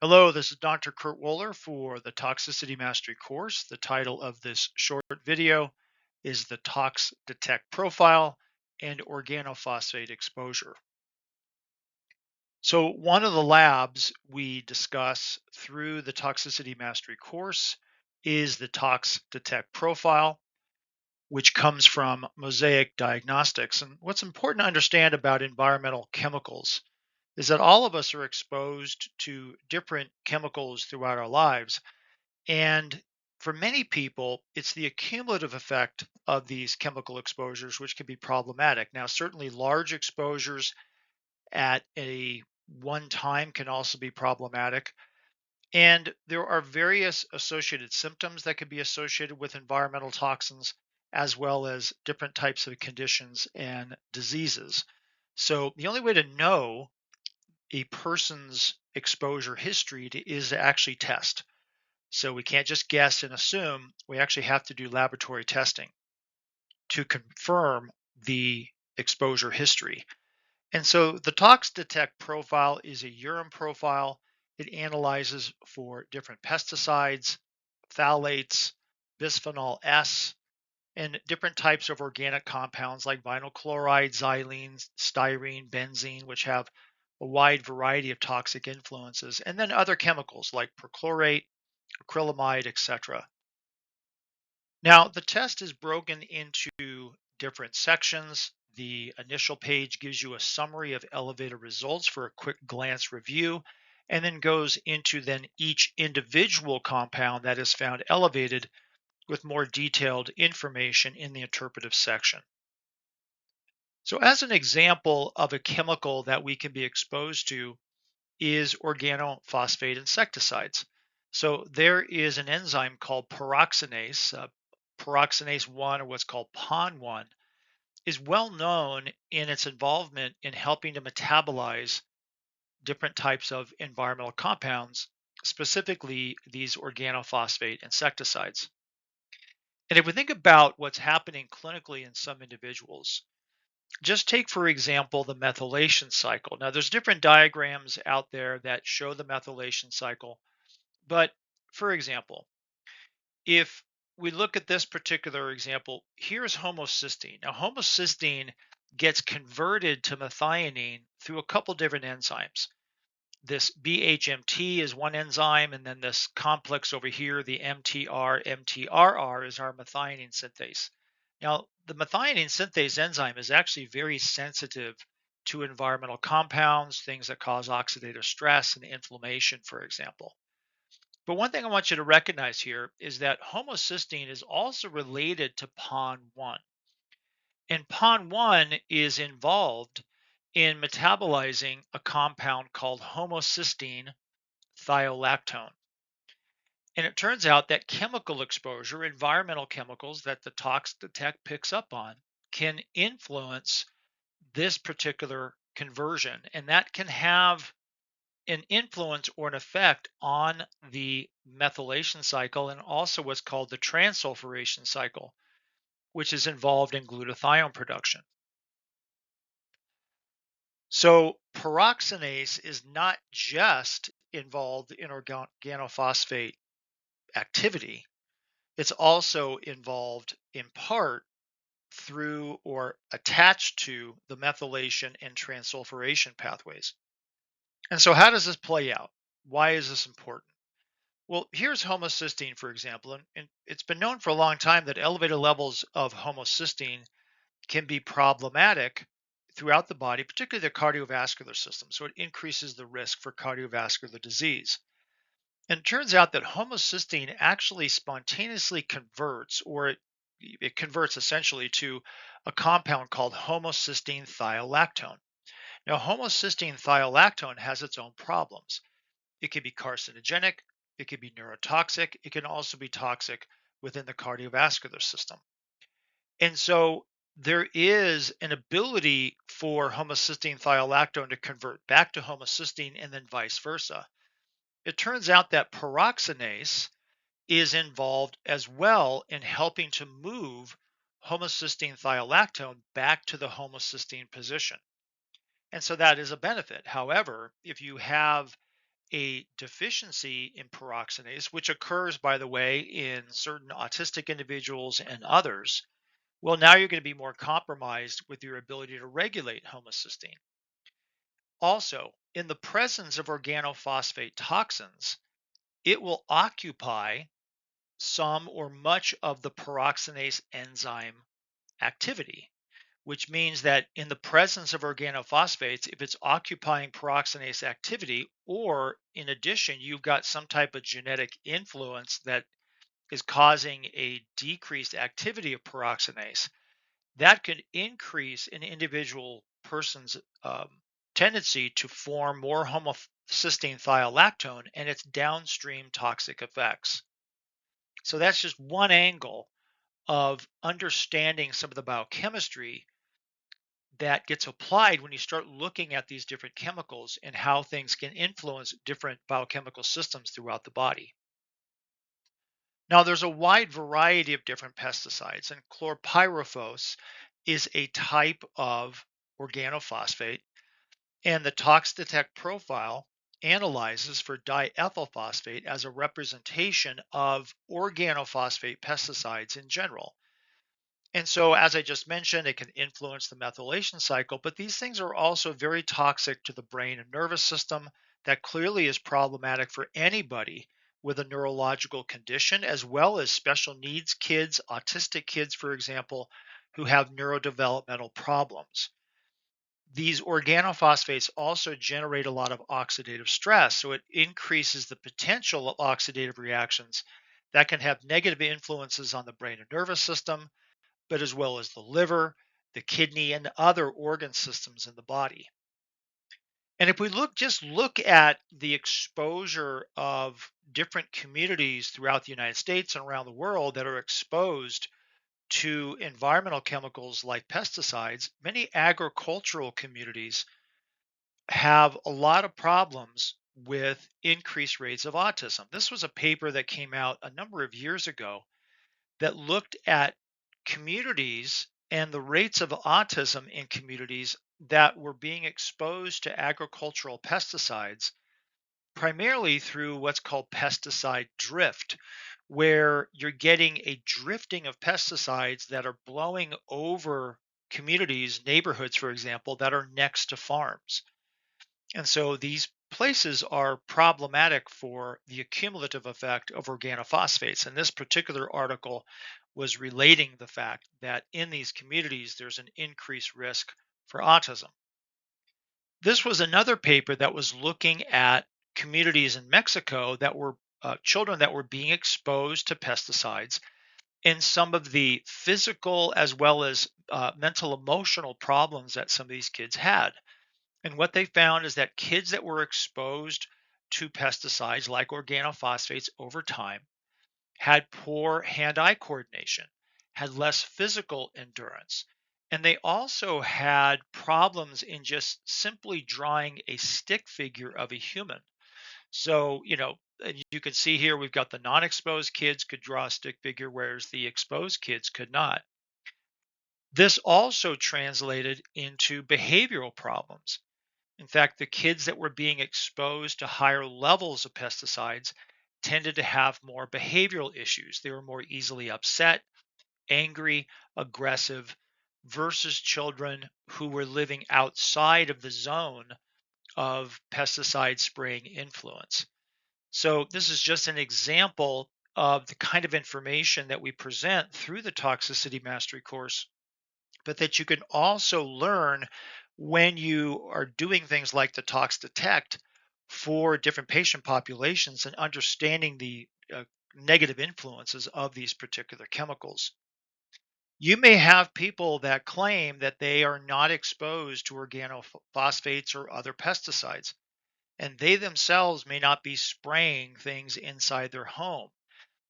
Hello, this is Dr. Kurt Woeller for the Toxicity Mastery Course. The title of this short video is the TOX Detect Profile and Organophosphate Exposure. So one of the labs we discuss through the Toxicity Mastery Course is the TOX Detect Profile, which comes from Mosaic Diagnostics. And what's important to understand about environmental chemicals is that all of us are exposed to different chemicals throughout our lives. And for many people, it's the accumulative effect of these chemical exposures which can be problematic. Now, certainly large exposures at a one time can also be problematic. And there are various associated symptoms that can be associated with environmental toxins, as well as different types of conditions and diseases. So the only way to know a person's exposure history is to actually test. So we can't just guess and assume. We actually have to do laboratory testing to confirm the exposure history. And so the TOX Detect profile is a urine profile. It analyzes for different pesticides, phthalates, bisphenol S, and different types of organic compounds like vinyl chloride, xylene, styrene, benzene, which have a wide variety of toxic influences, and then other chemicals like perchlorate, acrylamide, etc. Now, the test is broken into different sections. The initial page gives you a summary of elevated results for a quick glance review, and then goes into then each individual compound that is found elevated with more detailed information in the interpretive section. So as an example of a chemical that we can be exposed to is organophosphate insecticides. So there is an enzyme called peroxidase. Peroxidase 1, or what's called PON1, is well known in its involvement in helping to metabolize different types of environmental compounds, specifically these organophosphate insecticides. And if we think about what's happening clinically in some individuals, just take, for example, the methylation cycle. Now, there's different diagrams out there that show the methylation cycle, but for example, if we look at this particular example, here's homocysteine. Now, homocysteine gets converted to methionine through a couple different enzymes. This BHMT is one enzyme, and then this complex over here, the MTRR, is our methionine synthase. Now, the methionine synthase enzyme is actually very sensitive to environmental compounds, things that cause oxidative stress and inflammation, for example. But one thing I want you to recognize here is that homocysteine is also related to PON1. And PON1 is involved in metabolizing a compound called homocysteine thiolactone. And it turns out that chemical exposure, environmental chemicals that the TOX Detect picks up on, can influence this particular conversion. And that can have an influence or an effect on the methylation cycle and also what's called the transsulfuration cycle, which is involved in glutathione production. So peroxidase is not just involved in organophosphate activity, it's also involved in part through or attached to the methylation and transsulfuration pathways. And so how does this play out? Why is this important? Well, here's homocysteine, for example, and it's been known for a long time that elevated levels of homocysteine can be problematic throughout the body, particularly the cardiovascular system. So it increases the risk for cardiovascular disease. And it turns out that homocysteine actually spontaneously converts, or it converts essentially to a compound called homocysteine thiolactone. Now, homocysteine thiolactone has its own problems. It can be carcinogenic, it can be neurotoxic, it can also be toxic within the cardiovascular system. And so there is an ability for homocysteine thiolactone to convert back to homocysteine and then vice versa. It turns out that peroxidase is involved as well in helping to move homocysteine thiolactone back to the homocysteine position. And so that is a benefit. However, if you have a deficiency in peroxidase, which occurs, by the way, in certain autistic individuals and others, well, now you're going to be more compromised with your ability to regulate homocysteine. Also, in the presence of organophosphate toxins, it will occupy some or much of the peroxidase enzyme activity, which means that in the presence of organophosphates, if it's occupying peroxidase activity, or in addition, you've got some type of genetic influence that is causing a decreased activity of peroxidase, that could increase an individual person's tendency to form more homocysteine thiolactone and its downstream toxic effects. So that's just one angle of understanding some of the biochemistry that gets applied when you start looking at these different chemicals and how things can influence different biochemical systems throughout the body. Now, there's a wide variety of different pesticides, and chlorpyrifos is a type of organophosphate, and the TOX Detect Profile analyzes for diethylphosphate as a representation of organophosphate pesticides in general. And so, as I just mentioned, it can influence the methylation cycle, but these things are also very toxic to the brain and nervous system. That clearly is problematic for anybody with a neurological condition, as well as special needs kids, autistic kids, for example, who have neurodevelopmental problems. These organophosphates also generate a lot of oxidative stress, so it increases the potential of oxidative reactions that can have negative influences on the brain and nervous system, but as well as the liver, the kidney, and other organ systems in the body. And if we look at the exposure of different communities throughout the United States and around the world that are exposed to environmental chemicals like pesticides, many agricultural communities have a lot of problems with increased rates of autism. This was a paper that came out a number of years ago that looked at communities and the rates of autism in communities that were being exposed to agricultural pesticides, primarily through what's called pesticide drift, where you're getting a drifting of pesticides that are blowing over communities, neighborhoods, for example, that are next to farms. And so these places are problematic for the accumulative effect of organophosphates. And this particular article was relating the fact that in these communities, there's an increased risk for autism. This was another paper that was looking at communities in Mexico that were children that were being exposed to pesticides and some of the physical as well as mental emotional problems that some of these kids had. And what they found is that kids that were exposed to pesticides like organophosphates over time had poor hand eye coordination, had less physical endurance, and they also had problems in just simply drawing a stick figure of a human. So, and you can see here we've got the non exposed kids could draw a stick figure, whereas the exposed kids could not. This also translated into behavioral problems. In fact, the kids that were being exposed to higher levels of pesticides tended to have more behavioral issues. They were more easily upset, angry, aggressive, versus children who were living outside of the zone of pesticide spraying influence. So, this is just an example of the kind of information that we present through the Toxicity Mastery course, but that you can also learn when you are doing things like the tox detect for different patient populations and understanding the negative influences of these particular chemicals. You may have people that claim that they are not exposed to organophosphates or other pesticides, and they themselves may not be spraying things inside their home.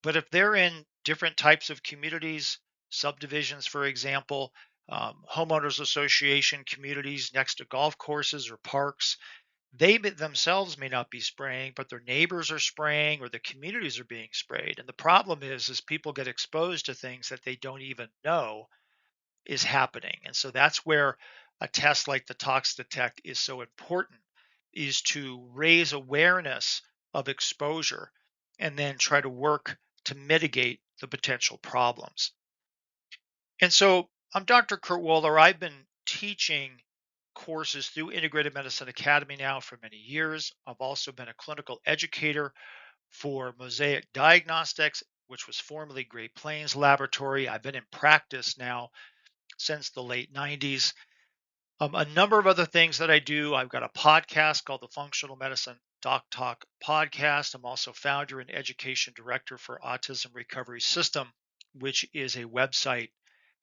But if they're in different types of communities, subdivisions, for example, homeowners association communities next to golf courses or parks, themselves may not be spraying, but their neighbors are spraying or the communities are being sprayed. And the problem is people get exposed to things that they don't even know is happening. And so that's where a test like the Tox Detect is so important, is to raise awareness of exposure and then try to work to mitigate the potential problems. And so I'm Dr. Kurt Woeller. I've been teaching courses through Integrative Medicine Academy now for many years. I've also been a clinical educator for Mosaic Diagnostics, which was formerly Great Plains Laboratory. I've been in practice now since the late 90s. A number of other things that I do. I've got a podcast called the Functional Medicine Doc Talk Podcast. I'm also founder and education director for Autism Recovery System, which is a website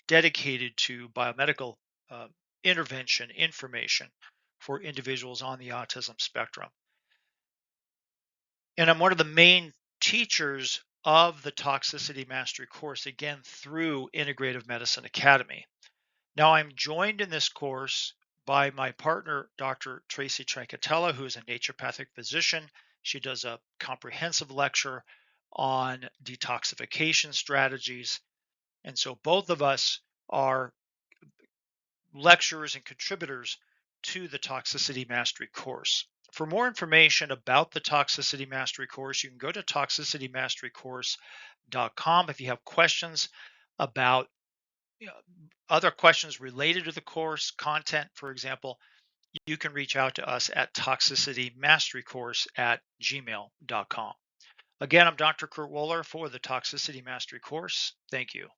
dedicated to biomedical uh, intervention information for individuals on the autism spectrum. And I'm one of the main teachers of the Toxicity Mastery Course, again, through Integrative Medicine Academy. Now, I'm joined in this course by my partner, Dr. Tracy Trancatella, who is a naturopathic physician. She does a comprehensive lecture on detoxification strategies. And so both of us are lecturers and contributors to the Toxicity Mastery Course. For more information about the Toxicity Mastery Course, you can go to toxicitymasterycourse.com. If you have questions about other questions related to the course content, for example, you can reach out to us at toxicitymasterycourse@gmail.com. Again, I'm Dr. Kurt Woeller for the Toxicity Mastery Course. Thank you.